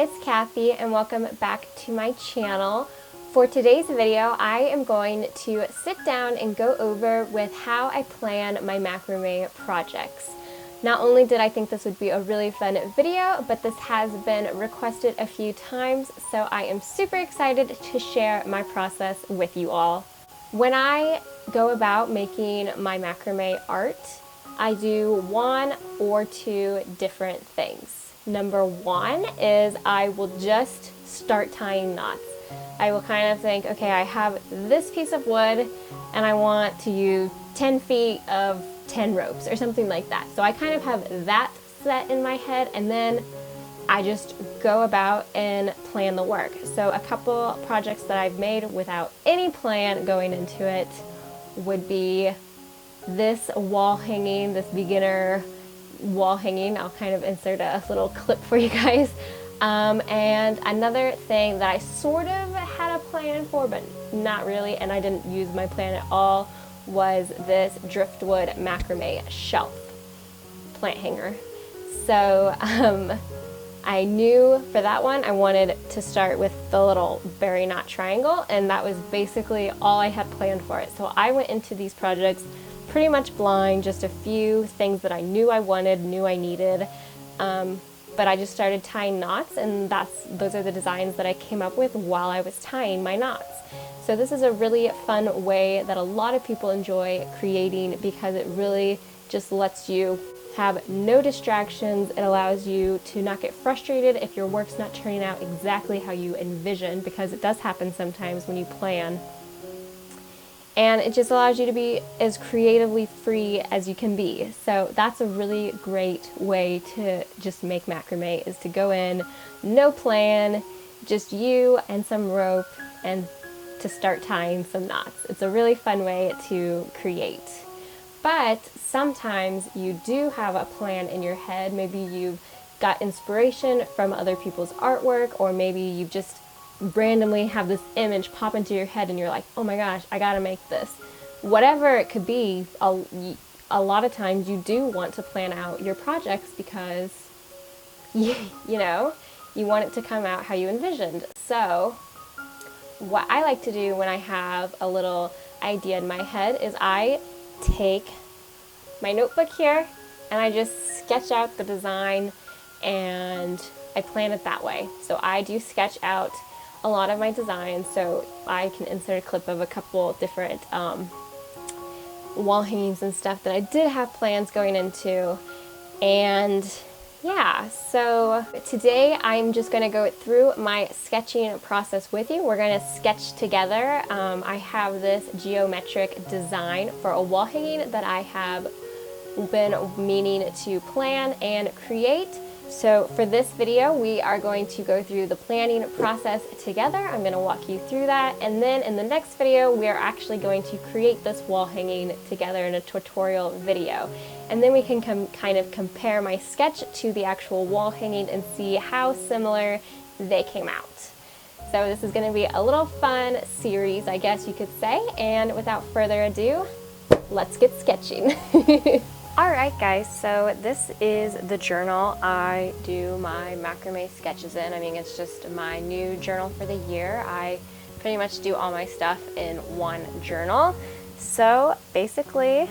it's Kathy and welcome back to my channel. For today's video, I am going to sit down and go over with how I plan my macrame projects. Not only did I think this would be a really fun video, but this has been requested a few times, so I am super excited to share my process with you all. When I go about making my macrame art, I do one or two different things. Number one is I will just start tying knots. I will kind of think, okay, I have this piece of wood and I want to use 10 feet of 10 ropes or something like that. So I kind of have that set in my head, and then I just go about and plan the work. So a couple projects that I've made without any plan going into it would be this wall hanging, this beginner wall hanging. I'll kind of insert a little clip for you guys. And another thing that I sort of had a plan for, but not really, and I didn't use my plan at all, was this driftwood macrame shelf plant hanger. So I knew for that one I wanted to start with the little berry knot triangle, and that was basically all I had planned for it. So I went into these projects pretty much blind, just a few things that I knew I wanted, knew I needed, but I just started tying knots, and those are the designs that I came up with while I was tying my knots. So this is a really fun way that a lot of people enjoy creating, because it really just lets you have no distractions. It allows you to not get frustrated if your work's not turning out exactly how you envision, because it does happen sometimes when you plan. And it just allows you to be as creatively free as you can be. So that's a really great way to just make macrame, is to go in, no plan, just you and some rope, and to start tying some knots. It's a really fun way to create. But sometimes you do have a plan in your head. Maybe you've got inspiration from other people's artwork, or maybe you've just randomly have this image pop into your head and you're like, oh my gosh, I gotta make this. Whatever it could be, a lot of times you do want to plan out your projects because you want it to come out how you envisioned. So what I like to do when I have a little idea in my head is I take my notebook here and I just sketch out the design, and I plan it that way. So I do sketch out a lot of my designs, so I can insert a clip of a couple different wall hangings and stuff that I did have plans going into. And yeah, so today I'm just going to go through my sketching process with you. We're going to sketch together. I have this geometric design for a wall hanging that I have been meaning to plan and create. So for this video, we are going to go through the planning process together. I'm going to walk you through that, and then in the next video, we are actually going to create this wall hanging together in a tutorial video. And then we can kind of compare my sketch to the actual wall hanging and see how similar they came out. So this is going to be a little fun series, I guess you could say, and without further ado, let's get sketching. Alright guys, so this is the journal I do my macrame sketches in. I mean, it's just my new journal for the year. I pretty much do all my stuff in one journal. So basically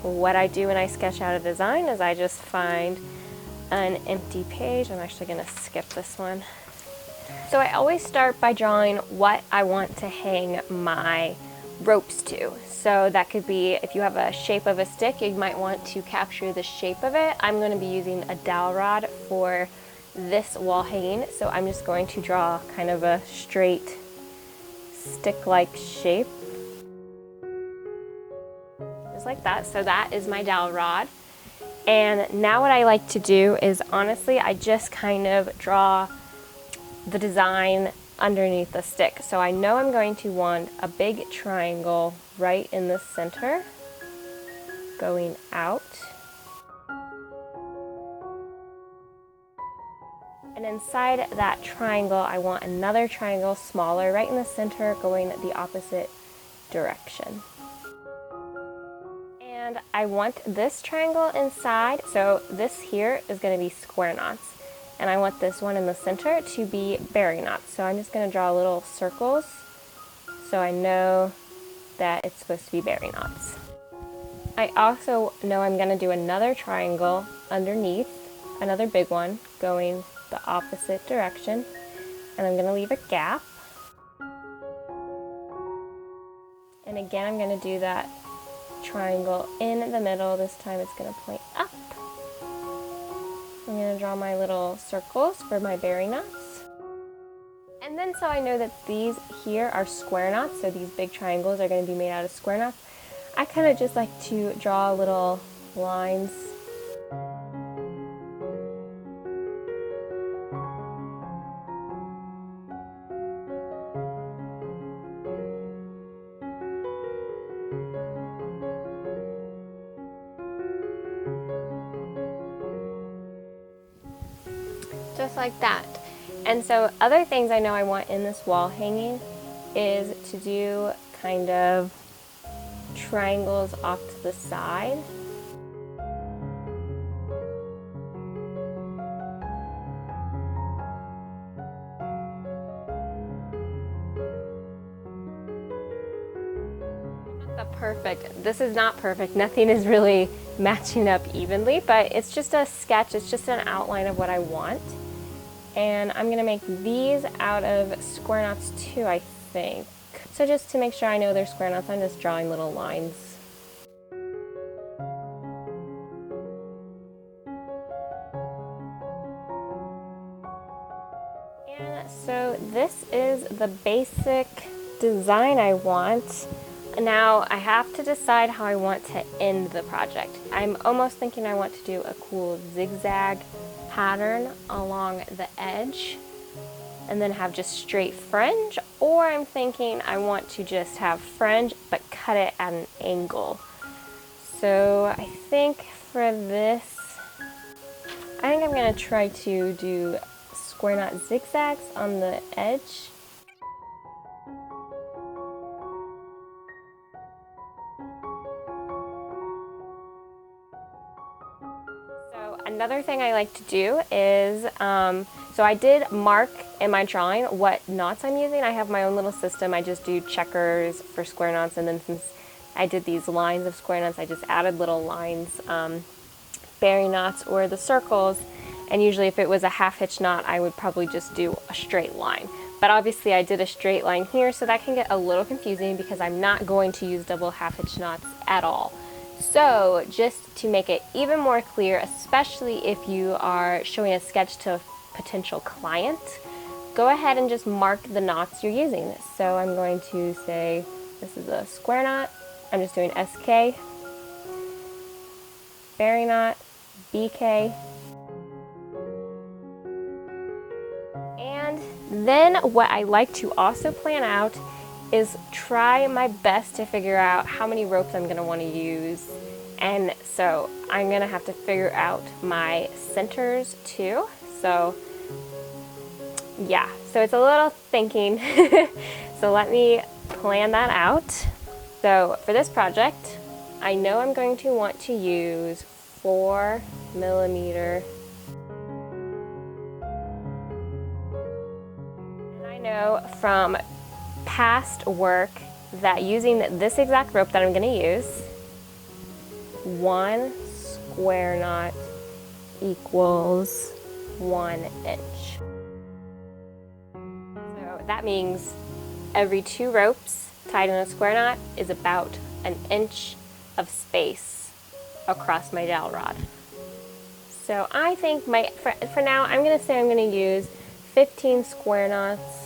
what I do when I sketch out a design is I just find an empty page. I'm actually going to skip this one. So I always start by drawing what I want to hang my ropes to. So that could be, if you have a shape of a stick, you might want to capture the shape of it. I'm going to be using a dowel rod for this wall hanging, so I'm just going to draw kind of a straight stick-like shape. Just like that. So that is my dowel rod. And now what I like to do is, honestly, I just kind of draw the design underneath the stick. So I know I'm going to want a big triangle right in the center going out, and inside that triangle I want another triangle smaller right in the center going the opposite direction. And I want this triangle inside, so this here is going to be square knots. and I want this one in the center to be berry knots. So I'm just going to draw little circles so I know that it's supposed to be berry knots. I also know I'm going to do another triangle underneath, another big one going the opposite direction, and I'm going to leave a gap. And again, I'm going to do that triangle in the middle. This time it's going to point up. I'm going to draw my little circles for my berry knots. And then so I know that these here are square knots, so these big triangles are going to be made out of square knots. I kind of just like to draw little lines. Just like that. And so other things I know I want in this wall hanging is to do kind of triangles off to the side. This is not perfect. Nothing is really matching up evenly, but it's just a sketch. It's just an outline of what I want. And I'm gonna make these out of square knots too, I think. So just to make sure I know they're square knots, I'm just drawing little lines. And so this is the basic design I want. Now I have to decide how I want to end the project. I'm almost thinking I want to do a cool zigzag pattern along the edge and then have just straight fringe, or I'm thinking I want to just have fringe but cut it at an angle. So I think for this, I think I'm going to try to do square knot zigzags on the edge. Another thing I like to do is, so I did mark in my drawing what knots I'm using. I have my own little system. I just do checkers for square knots, and then since I did these lines of square knots, I just added little lines, berry knots or the circles, and usually if it was a half hitch knot, I would probably just do a straight line. But obviously I did a straight line here, so that can get a little confusing because I'm not going to use double half hitch knots at all. So just to make it even more clear, especially if you are showing a sketch to a potential client, go ahead and just mark the knots you're using. So I'm going to say this is a square knot. I'm just doing SK, berry knot, BK, and then what I like to also plan out is try my best to figure out how many ropes I'm going to want to use. And so I'm going to have to figure out my centers too. So yeah, so it's a little thinking. So let me plan that out. So for this project, I know I'm going to want to use 4mm. And I know from past work that using this exact rope that I'm going to use, 1 square knot equals 1 inch. So that means every 2 ropes tied in a square knot is about an inch of space across my dowel rod. So I think for now I'm going to say I'm going to use 15 square knots.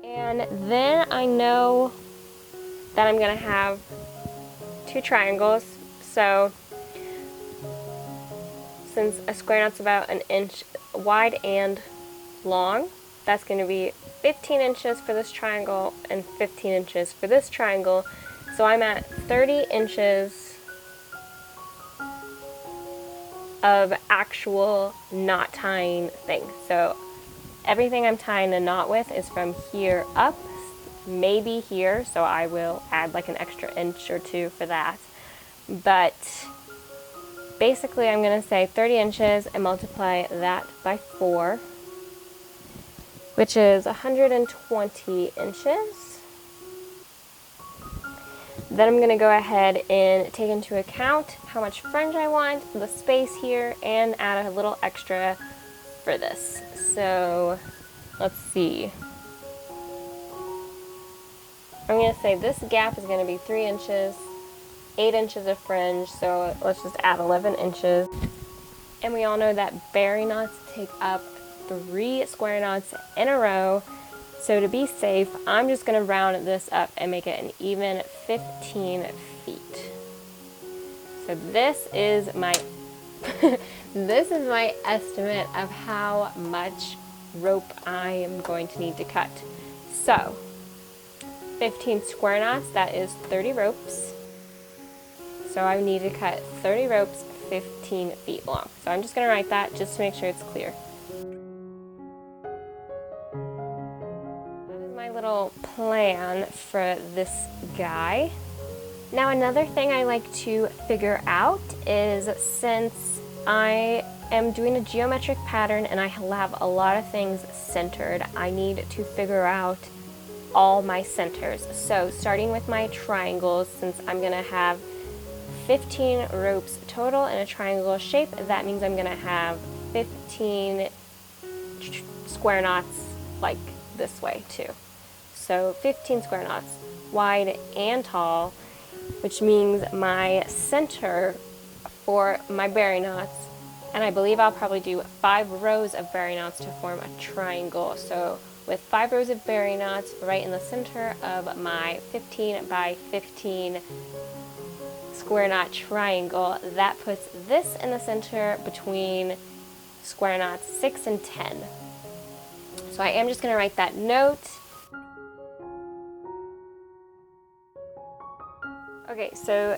And then I know that I'm going to have 2 triangles. So since a square knot's about an inch wide and long, that's going to be 15 inches for this triangle and 15 inches for this triangle. So I'm at 30 inches of actual knot tying thing. So everything I'm tying the knot with is from here up, maybe here, so I will add like an extra inch or two for that. But basically I'm going to say 30 inches and multiply that by 4, which is 120 inches. Then I'm going to go ahead and take into account how much fringe I want, the space here, and add a little extra for this. So let's see. I'm going to say this gap is going to be 3 inches, 8 inches of fringe, so let's just add 11 inches. And we all know that berry knots take up 3 square knots in a row. So to be safe, I'm just going to round this up and make it an even 15 feet. So this is my this is my estimate of how much rope I am going to need to cut. So 15 square knots, that is 30 ropes. So I need to cut 30 ropes 15 feet long. So I'm just going to write that just to make sure it's clear. That is my little plan for this guy. Now another thing I like to figure out is, since I am doing a geometric pattern and I have a lot of things centered, I need to figure out all my centers. So starting with my triangles, since I'm going to have 15 ropes total in a triangle shape, that means I'm going to have 15 square knots like this way too. So 15 square knots wide and tall, which means my center for my berry knots, and I believe I'll probably do 5 rows of berry knots to form a triangle. So with 5 rows of berry knots right in the center of my 15 by 15 square knot triangle, that puts this in the center between square knots 6 and 10. So I am just going to write that note. Okay, so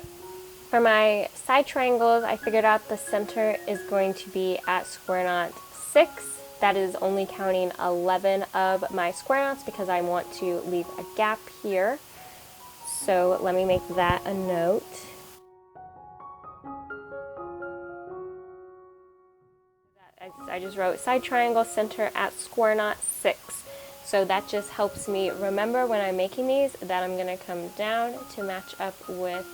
for my side triangles, I figured out the center is going to be at square knot 6. That is only counting 11 of my square knots because I want to leave a gap here. So let me make that a note. I just wrote side triangle center at square knot 6. So that just helps me remember when I'm making these that I'm going to come down to match up with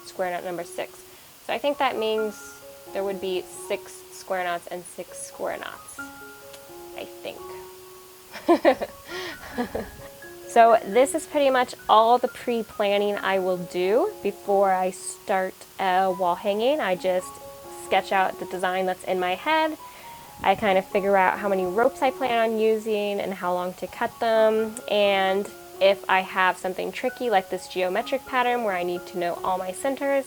square knot number 6. So I think that means there would be 6 square knots and 6 square knots. I think. So this is pretty much all the pre-planning I will do before I start wall hanging. I just sketch out the design that's in my head. I kind of figure out how many ropes I plan on using and how long to cut them. And if I have something tricky like this geometric pattern where I need to know all my centers,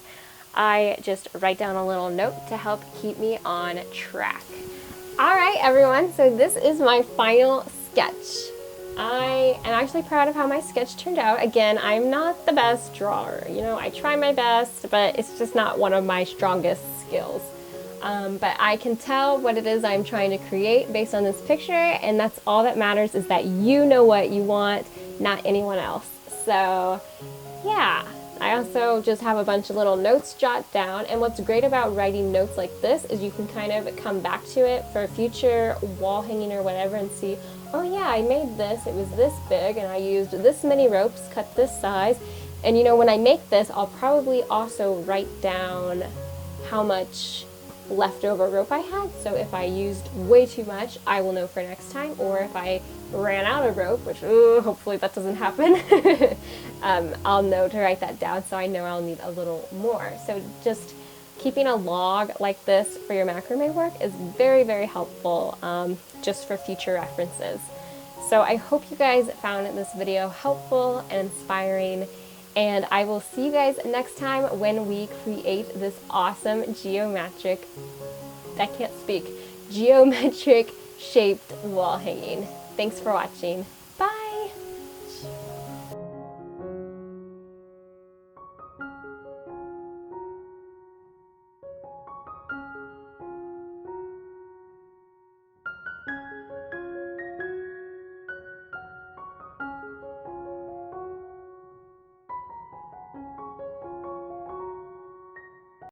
I just write down a little note to help keep me on track. Alright everyone, so this is my final sketch. I am actually proud of how my sketch turned out. Again, I'm not the best drawer. You know, I try my best, but it's just not one of my strongest skills. But I can tell what it is I'm trying to create based on this picture, and that's all that matters, is that you know what you want, not anyone else. So yeah, I also just have a bunch of little notes jot down, and what's great about writing notes like this is you can kind of come back to it for future wall hanging or whatever and see, oh yeah, I made this, it was this big, and I used this many ropes, cut this size, and you know, when I make this, I'll probably also write down how much leftover rope I had, so if I used way too much, I will know for next time, or if I ran out of rope, which hopefully that doesn't happen, I'll know to write that down so I know I'll need a little more. So just keeping a log like this for your macrame work is very, very helpful, just for future references. So I hope you guys found this video helpful and inspiring, and I will see you guys next time when we create this awesome geometric shaped wall hanging. Thanks for watching.